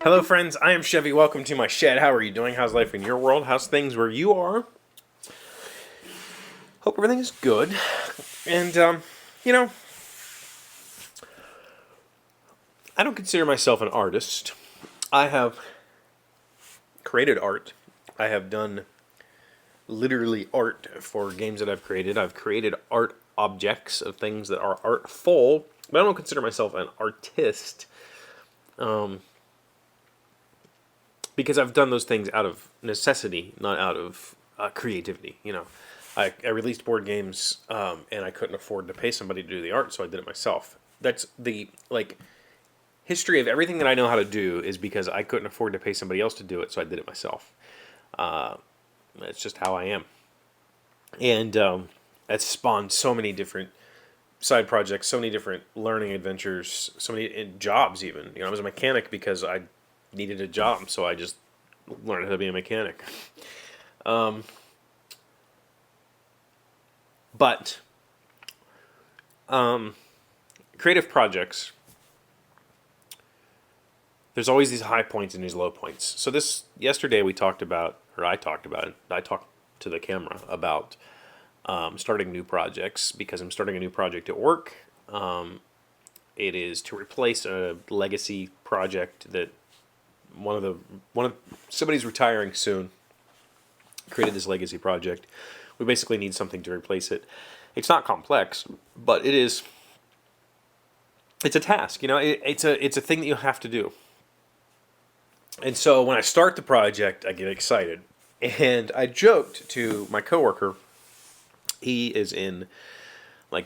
Hello, friends. I am Chevee. Welcome to my shed. How are you doing? How's life in your world? How's things where you are? Hope everything is good. And, you know, I don't consider myself an artist. I have created art. I have done literally art for games that I've created. I've created art objects of things that are artful, but I don't consider myself an artist. Because I've done those things out of necessity, not out of creativity. I released board games, and I couldn't afford to pay somebody to do the art, so I did it myself. That's the history of everything that I know how to do is because I couldn't afford to pay somebody else to do it, so I did it myself. That's just how I am, and that's spawned so many different side projects, so many different learning adventures, so many jobs. Even I was a mechanic because I needed a job, so I just learned how to be a mechanic. But creative projects, there's always these high points and these low points. So yesterday I talked to the camera about starting new projects because I'm starting a new project at work. It is to replace a legacy project that somebody's retiring soon. Created this legacy project. We basically need something to replace it. It's not complex, but it's a task. It's a thing that you have to do. And so when I start the project, I get excited. And I joked to my coworker. He is in LA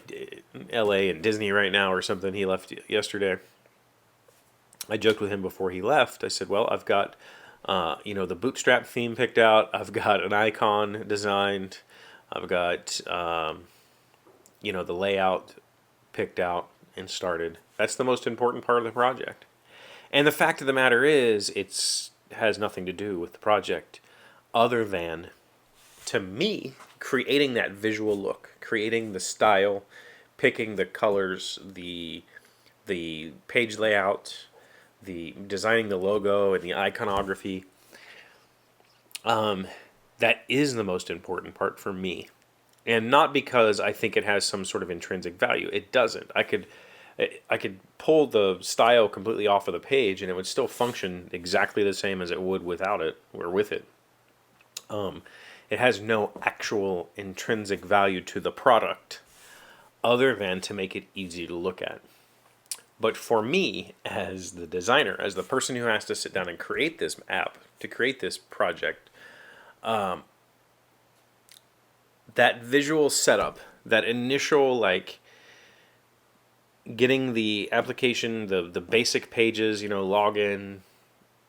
and Disney right now or something. He left yesterday. I joked with him before he left. I said, well, I've got, the bootstrap theme picked out. I've got an icon designed. I've got, the layout picked out and started. That's the most important part of the project. And the fact of the matter is, it has nothing to do with the project other than, to me, creating that visual look, creating the style, picking the colors, the page layout, the designing the logo and the iconography. That is the most important part for me. And not because I think it has some sort of intrinsic value. It doesn't. I could pull the style completely off of the page and it would still function exactly the same as it would without it or with it. It has no actual intrinsic value to the product other than to make it easy to look at. But for me, as the designer, as the person who has to sit down and create this app, to create this project, that visual setup, that initial, getting the application, the basic pages, log in,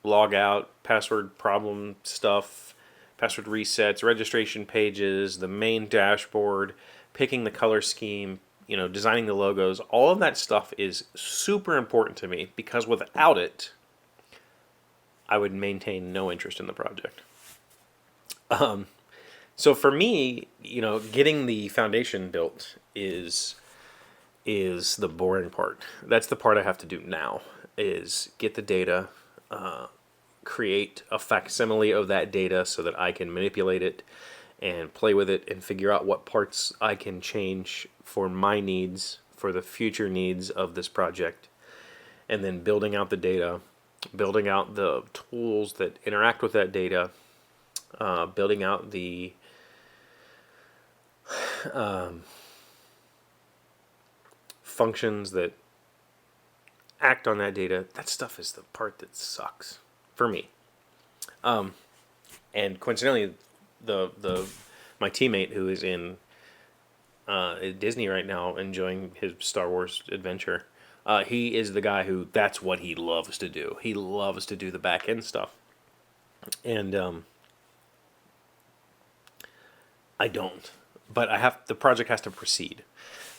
log out, password problem stuff, password resets, registration pages, the main dashboard, picking the color scheme, designing the logos, all of that stuff is super important to me because without it, I would maintain no interest in the project. So for me, getting the foundation built is the boring part. That's the part I have to do now, is get the data, create a facsimile of that data so that I can manipulate it and play with it and figure out what parts I can change for my needs, for the future needs of this project, and then building out the data, building out the tools that interact with that data, building out the functions that act on that data. That stuff is the part that sucks for me. And coincidentally, my teammate who is in Disney right now enjoying his Star Wars adventure, he is the guy who that's what he loves to do. He loves to do the back end stuff, and I don't. But the project has to proceed.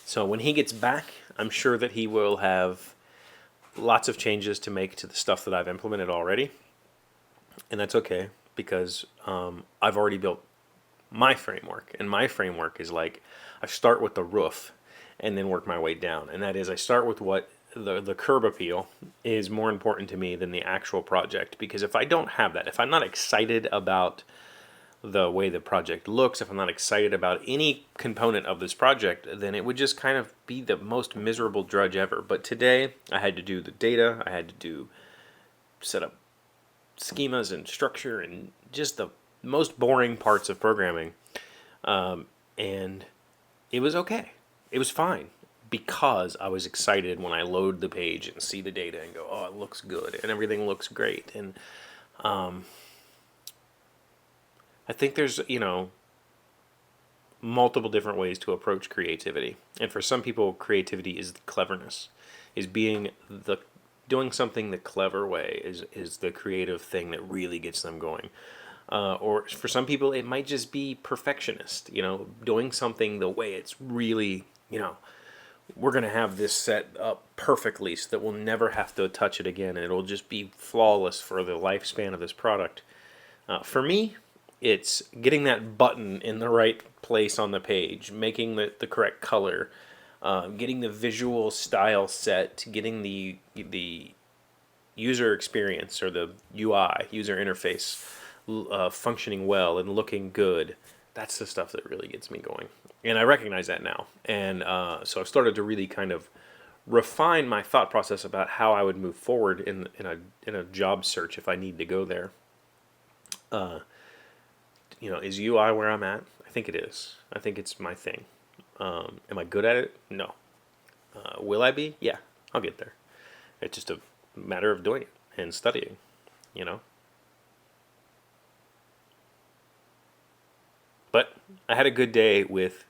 So when he gets back, I'm sure that he will have lots of changes to make to the stuff that I've implemented already, and that's okay because I've already built my framework, and my framework is I start with the roof and then work my way down. And that is, I start with what the curb appeal is more important to me than the actual project, because if I don't have that, if I'm not excited about the way the project looks, if I'm not excited about any component of this project, then it would just kind of be the most miserable drudge ever. But today I had to do the data, I had to set up schemas and structure and just the most boring parts of programming, and it was okay. It was fine, because I was excited when I load the page and see the data and go, oh, it looks good and everything looks great. And I think there's, multiple different ways to approach creativity. And for some people, creativity is cleverness, is doing something the clever way is the creative thing that really gets them going. Or for some people, it might just be perfectionist, doing something the way it's really, we're going to have this set up perfectly so that we'll never have to touch it again, and it'll just be flawless for the lifespan of this product. For me, it's getting that button in the right place on the page, making the correct color, getting the visual style set, getting the user experience or the UI, user interface, functioning well and looking good. That's the stuff that really gets me going. And I recognize that now. And so I've started to really kind of refine my thought process about how I would move forward in a job search if I need to go there. Is UI where I'm at? I think it is. I think it's my thing. Am I good at it? No. Will I be? Yeah, I'll get there. It's just a matter of doing it and studying, But I had a good day with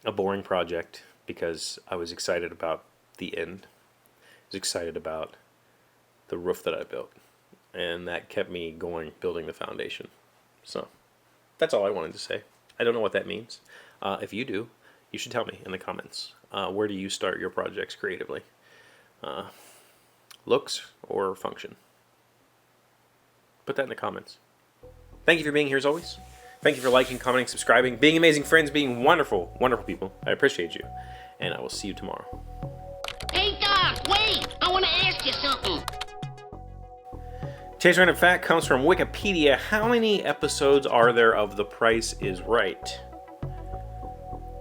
a boring project because I was excited about the end. I was excited about the roof that I built, and that kept me going, building the foundation. So that's all I wanted to say. I don't know what that means. If you do, you should tell me in the comments. Where do you start your projects creatively? Looks or function? Put that in the comments. Thank you for being here as always. Thank you for liking, commenting, subscribing, being amazing friends, being wonderful, wonderful people. I appreciate you, and I will see you tomorrow. Hey, Doc, wait! I want to ask you something. Today's random fact comes from Wikipedia. How many episodes are there of The Price is Right?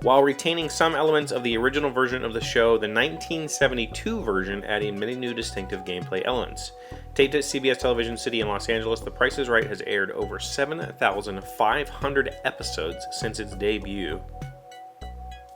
While retaining some elements of the original version of the show, the 1972 version added many new distinctive gameplay elements. Taped at CBS Television City in Los Angeles, The Price is Right has aired over 7,500 episodes since its debut.